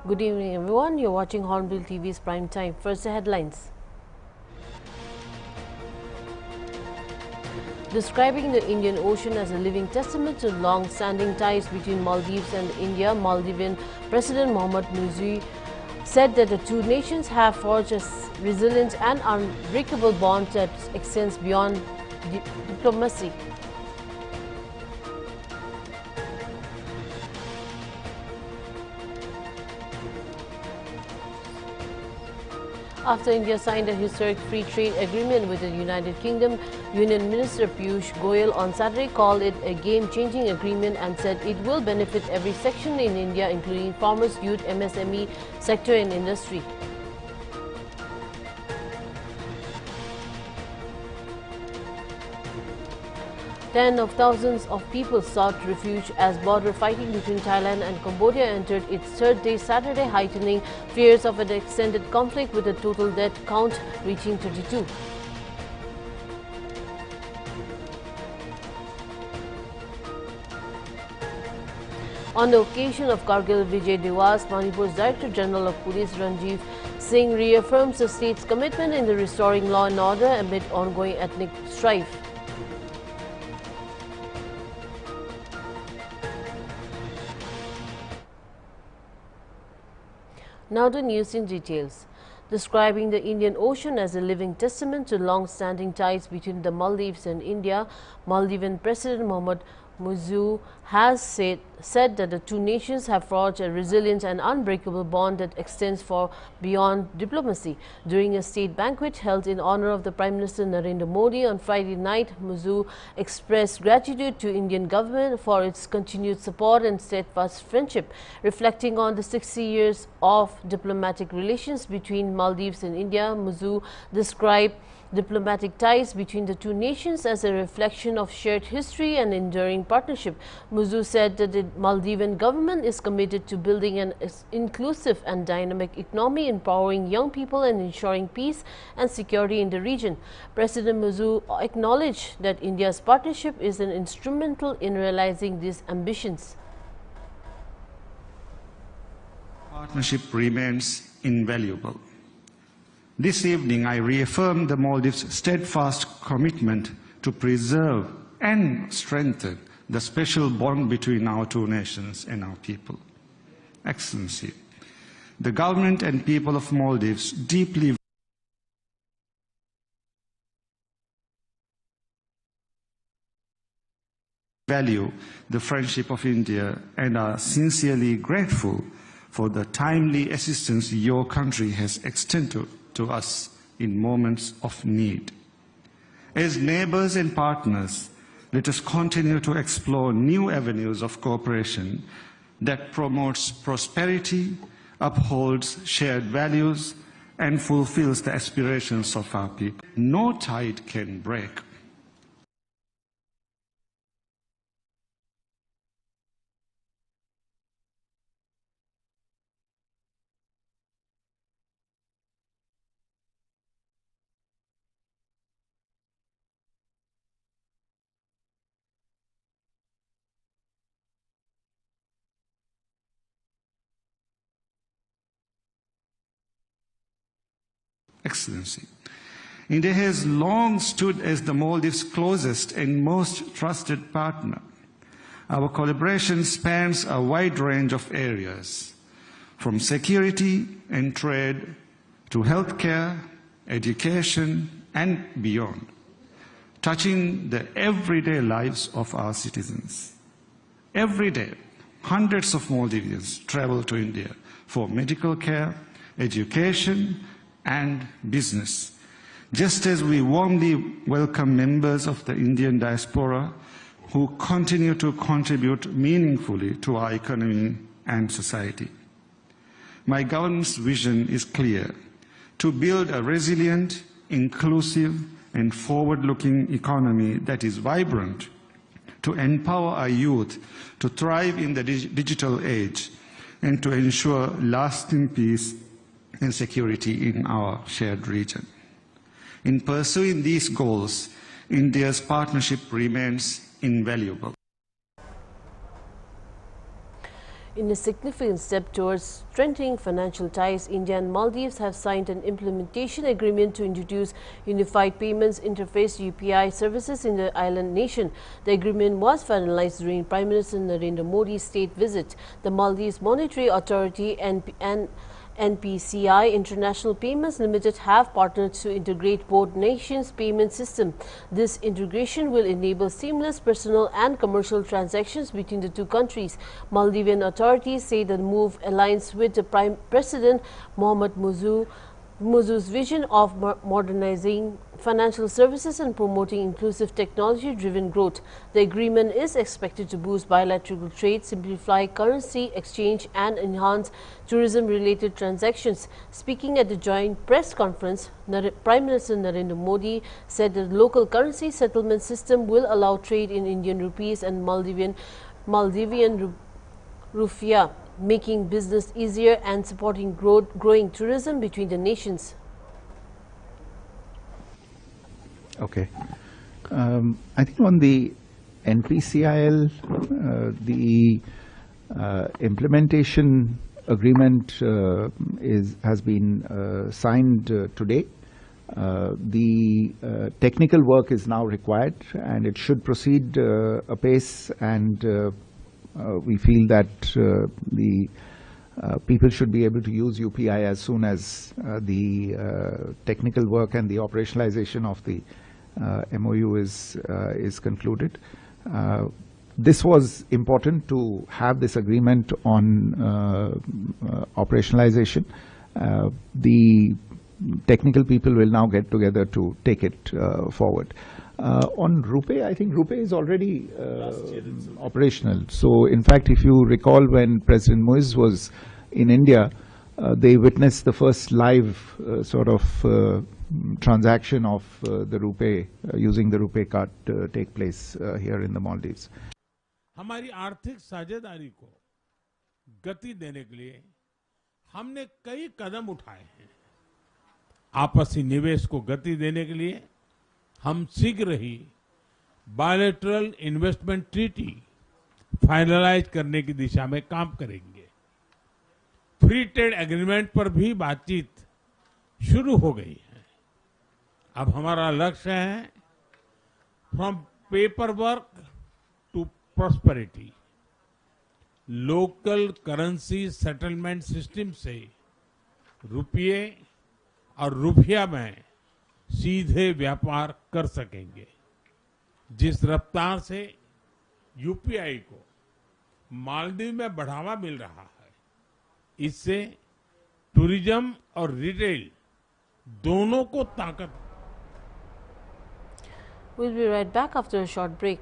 Good evening, everyone. You're watching Hornbill TV's Prime Time. First, the headlines. Describing the Indian Ocean as a living testament to long-standing ties between Maldives and India, Maldivian President Mohamed Muizzi said that the two nations have forged a resilient and unbreakable bond that extends beyond diplomacy. After India signed a historic free trade agreement with the United Kingdom, Union Minister Piyush Goyal on Saturday called it a game-changing agreement and said it will benefit every section in India, including farmers, youth, MSME sector and industry. Tens of thousands of people sought refuge as border fighting between Thailand and Cambodia entered its third day Saturday, heightening fears of an extended conflict with a total death count reaching 32. On the occasion of Kargil Vijay Diwas, Manipur's Director General of Police Ranjiv Singh reaffirms the state's commitment in the restoring law and order amid ongoing ethnic strife. Now the news in details. Describing the Indian Ocean as a living testament to long-standing ties between the Maldives and India, Maldivian President Mohamed Muizzi has said that the two nations have forged a resilient and unbreakable bond that extends far beyond diplomacy. During a state banquet held in honor of the Prime Minister Narendra Modi on Friday night, Muizzi expressed gratitude to Indian government for its continued support and steadfast friendship. Reflecting on the 60 years of diplomatic relations between Maldives and India, Muizzi described diplomatic ties between the two nations as a reflection of shared history and enduring partnership. Muizzi said that the Maldivian government is committed to building an inclusive and dynamic economy, empowering young people and ensuring peace and security in the region. President Muizzi acknowledged that India's partnership is an instrumental in realizing these ambitions. Partnership remains invaluable. This evening, I reaffirm the Maldives' steadfast commitment to preserve and strengthen the special bond between our two nations and our people. Excellency, the government and people of Maldives deeply value the friendship of India and are sincerely grateful for the timely assistance your country has extended to us in moments of need. As neighbors and partners, let us continue to explore new avenues of cooperation that promotes prosperity, upholds shared values, and fulfills the aspirations of our people. No tide can break. Excellency, India has long stood as the Maldives' closest and most trusted partner. Our collaboration spans a wide range of areas, from security and trade to healthcare, education, and beyond, touching the everyday lives of our citizens. Every day, hundreds of Maldivians travel to India for medical care, education, and business, just as we warmly welcome members of the Indian diaspora who continue to contribute meaningfully to our economy and society. My government's vision is clear: to build a resilient, inclusive, and forward-looking economy that is vibrant, to empower our youth to thrive in the digital age, and to ensure lasting peace and security in our shared region. In pursuing these goals, India's partnership remains invaluable. In a significant step towards strengthening financial ties, India and Maldives have signed an implementation agreement to introduce unified payments interface (UPI) services in the island nation. The agreement was finalized during Prime Minister Narendra Modi's state visit. The Maldives Monetary Authority and NPCI International Payments Limited have partnered to integrate both nations' payment system. This integration will enable seamless personal and commercial transactions between the two countries. Maldivian authorities say the move aligns with the Prime President Mohamed Muzzou's vision of modernizing financial services and promoting inclusive technology-driven growth. The agreement is expected to boost bilateral trade, simplify currency exchange and enhance tourism-related transactions. Speaking at the joint press conference, Prime Minister Narendra Modi said the local currency settlement system will allow trade in Indian rupees and Maldivian rupiah, making business easier and supporting growing tourism between the nations. Okay. I think on the NPCIL, the implementation agreement has been signed today. The technical work is now required and it should proceed apace, and we feel that the people should be able to use UPI as soon as the technical work and the operationalization of the MOU is concluded. This was important to have this agreement on operationalization. The technical people will now get together to take it forward. On RuPay, I think RuPay is already operational. So, in fact, if you recall, when President Muiz was in India, they witnessed the first live sort of transaction of the RuPay, using the RuPay card take place here in the Maldives. हमारी आर्थिक साझेदारी को गति देने के लिए हमने कई कदम उठाए हैं। आपसी निवेश को गति देने के लिए हम शीघ्र ही बायलैटरल इन्वेस्टमेंट ट्रीटी फाइनलाइज करने की दिशा में काम करेंगे। फ्री ट्रेड एग्रीमेंट पर भी बातचीत शुरू हो गई है। अब हमारा लक्ष्य है from paper work to prosperity. Local currency settlement system से रुपये और रुपया में सीधे व्यापार कर सकेंगे। जिस रफ्तार से यूपीआई को मालदीव में बढ़ावा मिल रहा है, इससे टूरिज्म और रिटेल दोनों को ताकत। We'll be right back after a short break.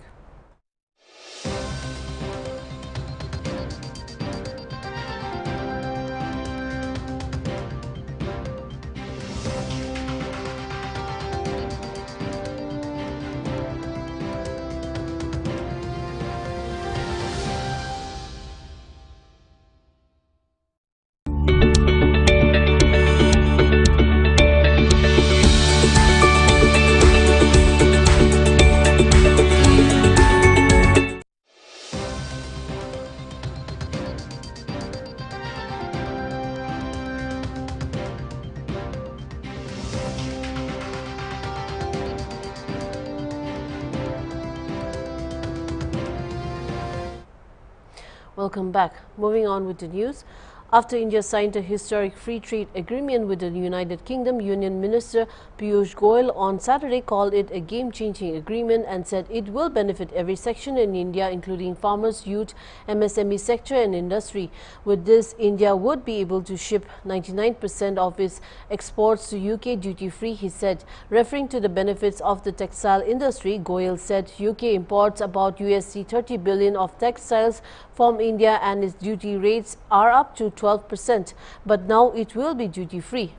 Welcome back. Moving on with the news. After India signed a historic free trade agreement with the United Kingdom, Union Minister Piyush Goyal on Saturday called it a game-changing agreement and said it will benefit every section in India, including farmers, youth, MSME sector and industry. With this, India would be able to ship 99% of its exports to UK duty-free, he said. Referring to the benefits of the textile industry, Goyal said UK imports about USD 30 billion of textiles from India and its duty rates are up to 12%, but now it will be duty-free.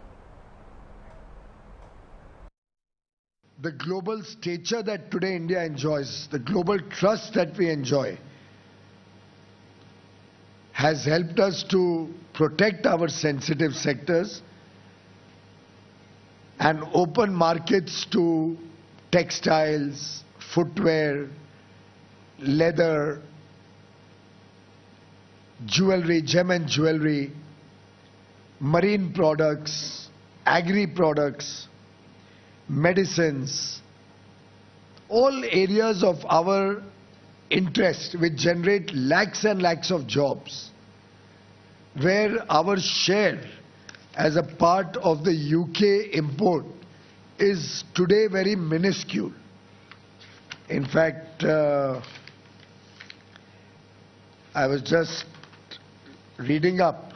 The global stature that today India enjoys, the global trust that we enjoy, has helped us to protect our sensitive sectors and open markets to textiles, footwear, leather, jewelry, gem and jewelry, marine products, agri products, medicines, all areas of our interest which generate lakhs and lakhs of jobs, where our share as a part of the UK import is today very minuscule. In fact, I was just reading up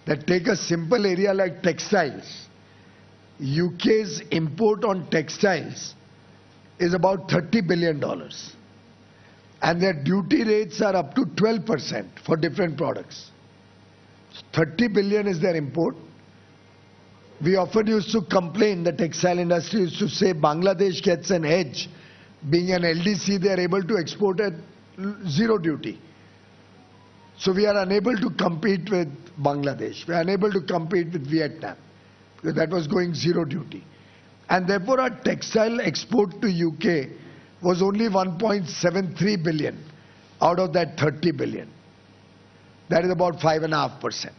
that take a simple area like textiles. UK's import on textiles is about $30 billion. And their duty rates are up to 12% for different products. 30 billion is their import. We often used to complain, the textile industry used to say Bangladesh gets an edge. Being an LDC, they are able to export at zero duty. So we are unable to compete with Bangladesh. We are unable to compete with Vietnam, because that was going zero duty. And therefore our textile export to UK was only 1.73 billion out of that 30 billion. That is about 5.5%.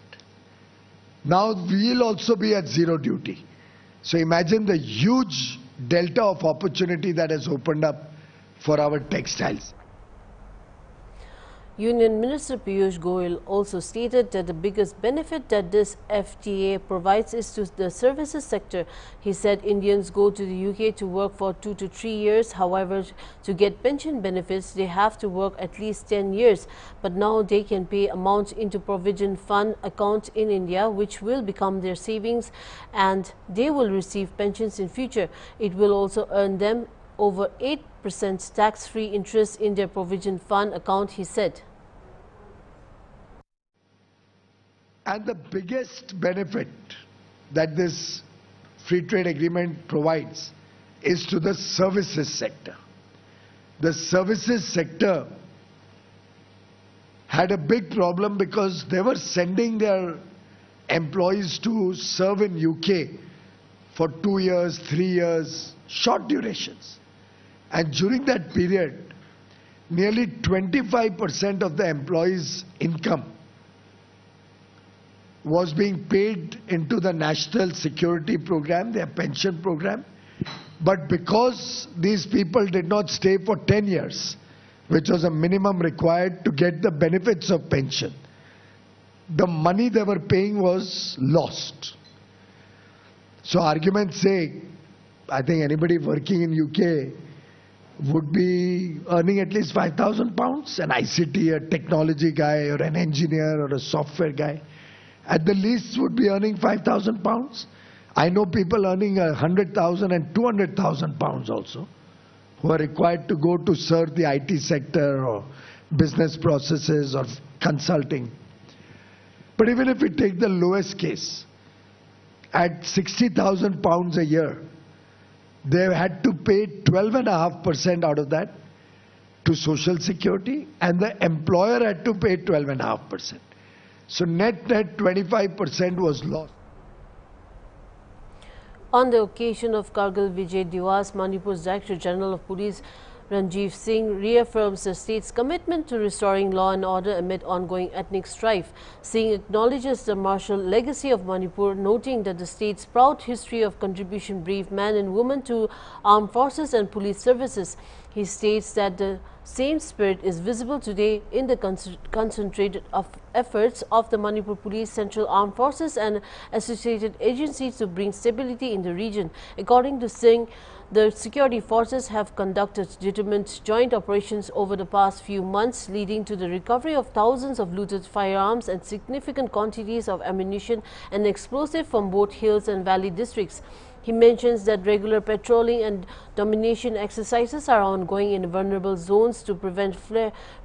Now we will also be at zero duty. So imagine the huge delta of opportunity that has opened up for our textiles. Union Minister Piyush Goyal also stated that the biggest benefit that this FTA provides is to the services sector. He said Indians go to the UK to work for 2 to 3 years. However, to get pension benefits, they have to work at least 10 years. But now they can pay amounts into Provident Fund account in India, which will become their savings, and they will receive pensions in future. It will also earn them over 8% tax-free interest in their Provident Fund account, he said. And the biggest benefit that this free trade agreement provides is to the services sector. The services sector had a big problem because they were sending their employees to serve in UK for 2 years, 3 years, short durations. And during that period, nearly 25% of the employees' income was being paid into the National Security Program, their pension program. But because these people did not stay for 10 years, which was a minimum required to get the benefits of pension, the money they were paying was lost. So arguments say, I think anybody working in UK would be earning at least £5,000, an ICT, a technology guy or an engineer or a software guy. At the least would be earning £5,000. I know people earning 100,000 and 200,000 pounds also, who are required to go to serve the IT sector or business processes or consulting. But even if we take the lowest case, at 60,000 pounds a year, they had to pay 12.5% out of that to Social Security, and the employer had to pay 12.5%. So net 25% was lost. On the occasion of Kargil Vijay Diwas, Manipur's Director General of Police Ranjiv Singh reaffirms the state's commitment to restoring law and order amid ongoing ethnic strife. Singh acknowledges the martial legacy of Manipur, noting that the state's proud history of contribution brave men and women to armed forces and police services. He states that the same spirit is visible today in the concentrated efforts of the Manipur Police, Central Armed Forces and associated agencies to bring stability in the region. According to Singh, the security forces have conducted determined joint operations over the past few months, leading to the recovery of thousands of looted firearms and significant quantities of ammunition and explosive from both hills and valley districts. He mentions that regular patrolling and domination exercises are ongoing in vulnerable zones to prevent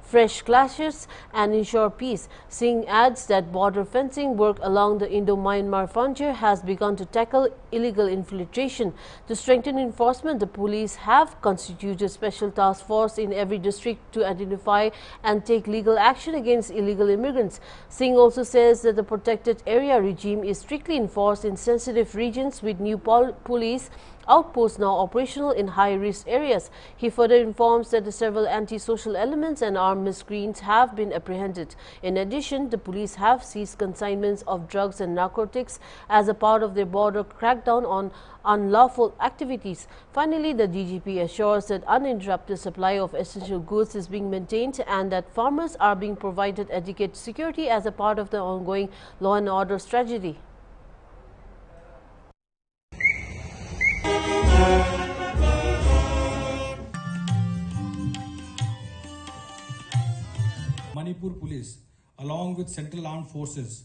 fresh clashes and ensure peace. Singh adds that border fencing work along the Indo-Myanmar frontier has begun to tackle illegal infiltration. To strengthen enforcement, the police have constituted a special task force in every district to identify and take legal action against illegal immigrants. Singh also says that the protected area regime is strictly enforced in sensitive regions, with new police outposts now operational in high-risk areas. He further informs that the several anti-social elements and armed miscreants have been apprehended. In addition, the police have seized consignments of drugs and narcotics as a part of their border crackdown on unlawful activities. Finally, the DGP assures that uninterrupted supply of essential goods is being maintained and that farmers are being provided adequate security as a part of the ongoing law and order strategy. Manipur Police, along with Central Armed Forces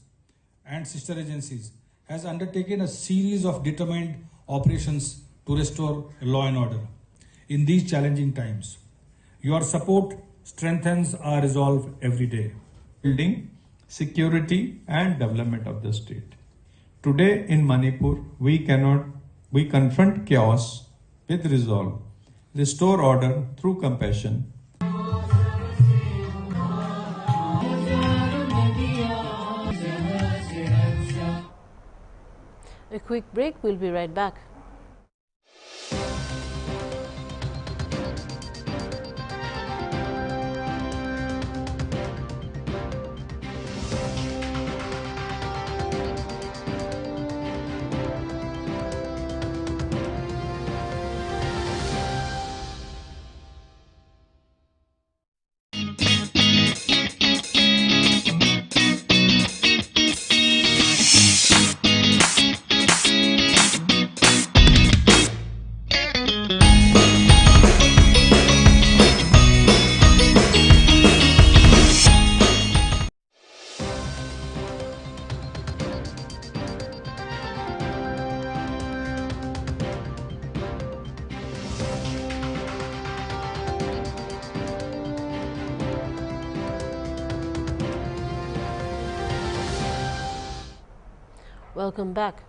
and sister agencies, has undertaken a series of determined operations to restore law and order in these challenging times. Your support strengthens our resolve every day. Building security and development of the state. Today in Manipur, we confront chaos with resolve, restore order through compassion. A quick break, we'll be right back. Welcome back.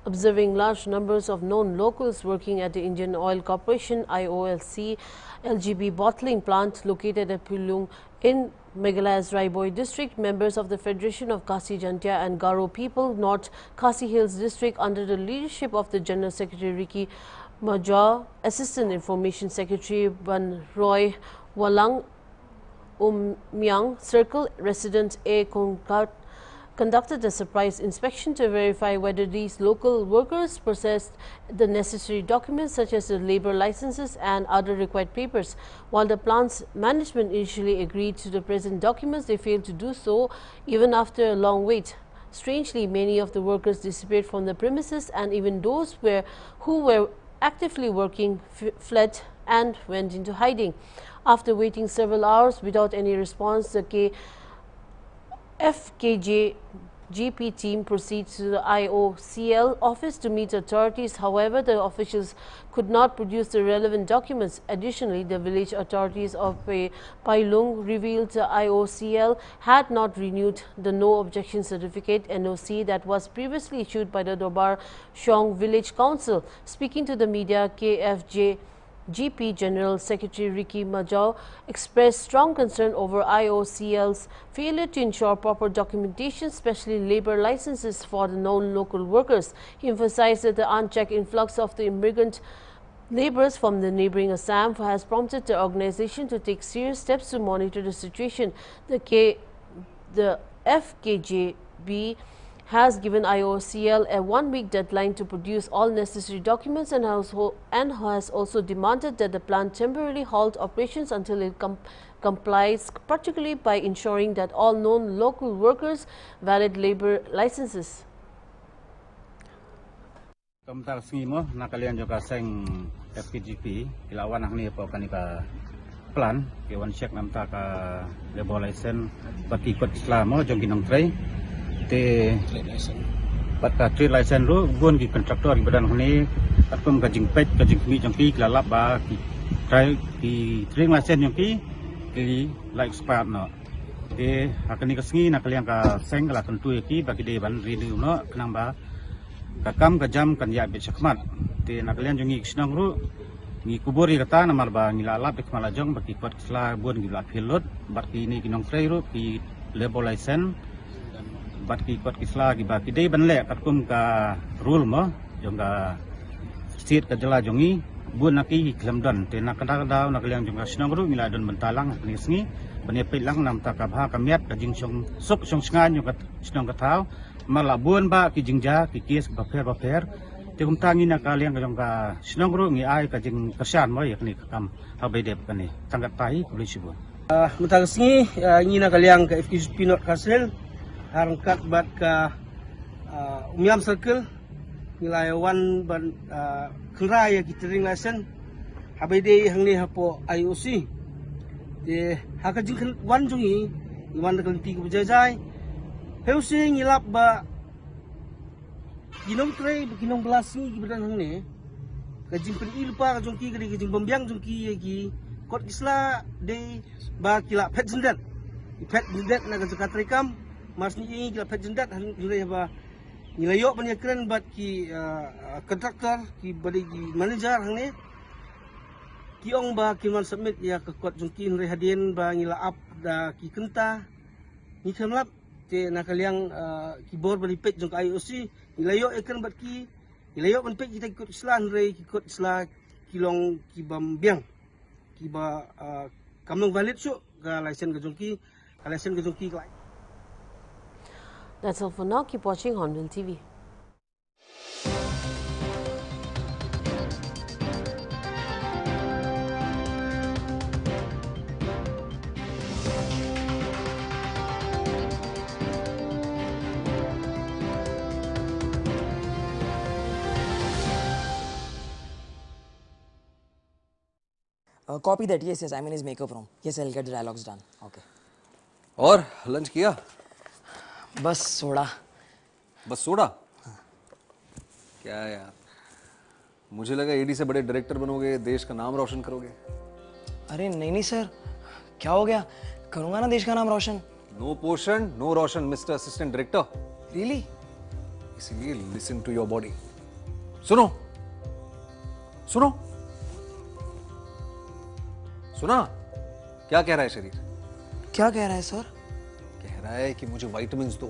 Observing large numbers of known locals working at the Indian Oil Corporation IOLC LGB bottling plant located at Pilung in Meghalaya's Raiboi district, members of the Federation of Khasi Jantia and Garo people, North Khasi Hills district, under the leadership of the General Secretary Ricky Major, Assistant Information Secretary Ban Roy Walang Myang Circle resident A. Kongkat, conducted a surprise inspection to verify whether these local workers possessed the necessary documents such as the labor licenses and other required papers. While the plant's management initially agreed to the present documents, they failed to do so even after a long wait. Strangely, many of the workers disappeared from the premises, and even those who were actively working fled and went into hiding. After waiting several hours without any response, the FKJGP team proceeds to the IOCL office to meet authorities. However, the officials could not produce the relevant documents. Additionally, the village authorities of Pailung revealed the IOCL had not renewed the no objection certificate NOC that was previously issued by the Dobar Shong Village Council. Speaking to the media, KFJGP General Secretary Ricky Majau expressed strong concern over IOCL's failure to ensure proper documentation, especially labor licenses for the known local workers. He emphasized that the unchecked influx of the immigrant laborers from the neighboring Assam has prompted the organization to take serious steps to monitor the situation. The FKJB has given IOCL a one-week deadline to produce all necessary documents and has also demanded that the plant temporarily halt operations until it complies, particularly by ensuring that all known local workers valid labor licenses. Kamtar sengimo nakalian juga seng FPGP ilawan ahni po kanika plan kewan check namta ka labor license bati kot islamo jong ginong tray te batka trade license ru gon ki contractor ki badan honi atum ka jingpet ka jingmi jong ki lalap ba ki try ki trade license jong ki like expired no te hakani ka sengi nakalian ka seng kala tentu ki bagi de ban renew no kenang ba kakam kajam kan ya be chakmat te nakalian jong ki snang ru ngi kuburi kata namar ba ngi lalap de kmala jong bagi kot sla bon gi la pilot bagi ni kinong tray ru ki labor license bat ki kot kisla ki ba ki dei ban le kat kum ka rule mo jong ka state ka jala jongi bun naki klam don te nak kada daw nak liang jong ka snong ru mila don bentalang ni sngi bani pe lang nam ta ka bha ka miat ka jing song sok song sngan yo ka snong ka thau mala bun ba ki jingja ki kes ba pher te kum tangi na ka liang ka jong ka snong ru ngi ai ka jing kersan mo yak ni ka kam ha be dep ka ni tangkat pai ku lisibun Mutang sengi ini nak kaliang ke FQ Pinot Kasel harangkat bat ka Umiam Circle nilai wan ban kerai ya kita ring lesson habede hang ni hapo IOC de haka jing wan jungi wan kan ti ku jajai heusi ngilap ba ginong tray ginong belasing gibadan hang ni ka jing pen ilpa ka jongki ka jing bombyang jongki gi kot isla de ba kila pet jendat na ka zakat rekam mas ni kila pet jendat nilai ba nilai yo ban keren bat ki kontraktor ki badi manager hang ni ki ong ba ki man submit ya ka kot jungki nilai hadien ba ngila up da ki kenta ni kemlap te na kaliang ki bor badi pet jong IOC nilai yo keren bat ki nilai yo ban pet kita ikut isla nilai ki kot isla kilong ki bambiang kiba kamnong valid so ka license ka jongki ka license ka jongki ka. That's all for now. Keep watching Hornbill TV. Copy that. Yes, I'm in his makeup room. Yes, I'll get the dialogues done. Okay. और lunch किया? बस soda. बस soda? क्या यार, मुझे लगा AD से बड़े डायरेक्टर बनोगे, देश का नाम रोशन करोगे. अरे नहीं सर, क्या हो गया? करूंगा ना देश का नाम रोशन. नो पोर्शन, नो रोशन, मिस्टर असिस्टेंट डायरेक्टर. रियली? इसीलिए लिसन टू योर बॉडी. सुनो सुनो सुना, क्या कह रहा है शरीर? क्या कह रहा है सर? कह रहा है कि मुझे विटामिन्स दो,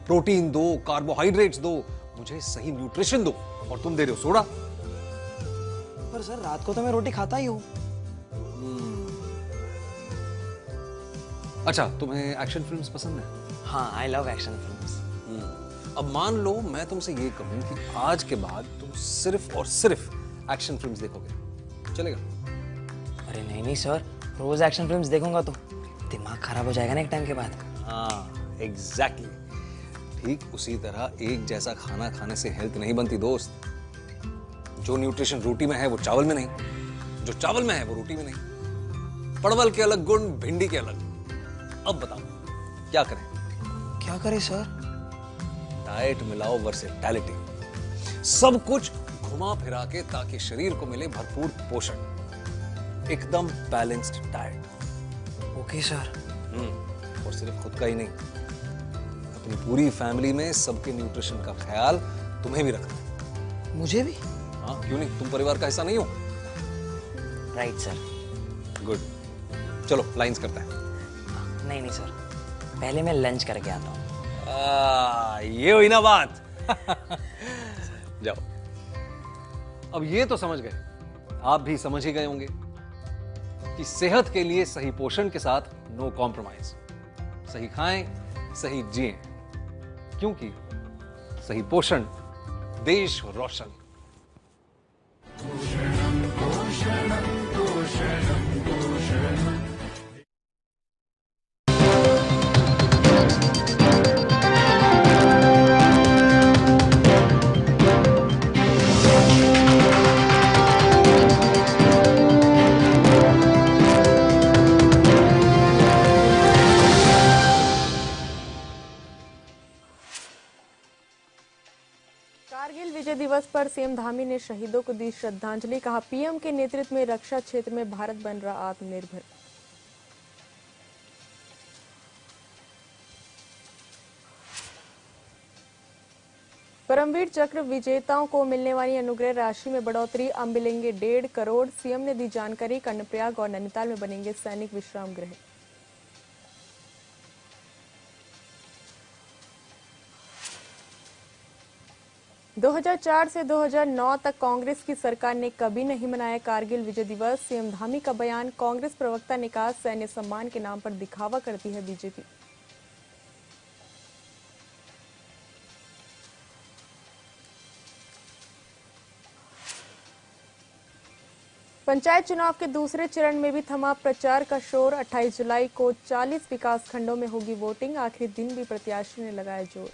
प्रोटीन दो, कार्बोहाइड्रेट्स दो, मुझे सही न्यूट्रिशन दो, और तुम दे रहे हो सोडा. पर सर रात को तो मैं रोटी खाता ही हूँ. अच्छा, तुम्हें एक्शन फिल्म्स पसंद है? हाँ, आई लव एक्शन फिल्म्स. अब मान लो मैं तुमसे ये कहूं कि आज के बाद तुम सिर्फ और सिर्फ एक्शन फिल्म्स देखोगे, चलेगा? अरे नहीं सर, रोज एक्शन फिल्म्स देखूंगा तो दिमाग खराब हो जाएगा ना एक टाइम के बाद. हाँ, एग्जैक्टली. ठीक उसी तरह एक जैसा खाना खाने से हेल्थ नहीं बनती दोस्त. जो न्यूट्रिशन रोटी में है वो चावल में नहीं, जो चावल में है वो रोटी में नहीं. परवल के अलग गुण, भिंडी के अलग. अब बताओ क्या करें? क्या करें सर? डाइट मिलाओ, वर्सेटैलिटी, सब कुछ घुमा फिरा के, ताकि शरीर को मिले भरपूर पोषण. एकदम बैलेंस्ड डाइट. Okay sir. और सिर्फ खुद का ही नहीं, अपनी पूरी फैमिली में सबके न्यूट्रिशन का ख्याल तुम्हें भी रखना है. मुझे भी? हाँ, क्यों नहीं, तुम परिवार का हिस्सा नहीं हो? Right sir. गुड. चलो लाइंस करते हैं. नहीं सर, पहले मैं लंच करके आता हूँ. ये हुई ना बात. जाओ. अब ये तो समझ गए, आप भी समझ ही गए होंगे कि सेहत के लिए सही पोषण के साथ नो कॉम्प्रोमाइज. सही खाएं, सही जिएं, क्योंकि सही पोषण देश रोशन. कारगिल विजय दिवस पर सीएम धामी ने शहीदों को दी श्रद्धांजलि. कहा, पीएम के नेतृत्व में रक्षा क्षेत्र में भारत बन रहा आत्मनिर्भर. परमवीर चक्र विजेताओं को मिलने वाली अनुग्रह राशि में बढ़ोतरी. अब मिलेंगे 1.5 करोड़. सीएम ने दी जानकारी. कर्णप्रयाग और नैनीताल में बनेंगे सैनिक विश्राम गृह. 2004 से 2009 तक कांग्रेस की सरकार ने कभी नहीं मनाया कारगिल विजय दिवस। सीएम धामी का बयान। कांग्रेस प्रवक्ता ने कहा, सैन्य सम्मान के नाम पर दिखावा करती है बीजेपी। पंचायत चुनाव के दूसरे चरण में भी थमा प्रचार का शोर। 28 जुलाई को 40 विकास खंडों में होगी वोटिंग। आखिरी दिन भी प्रत्याशियों ने लगाया जोर।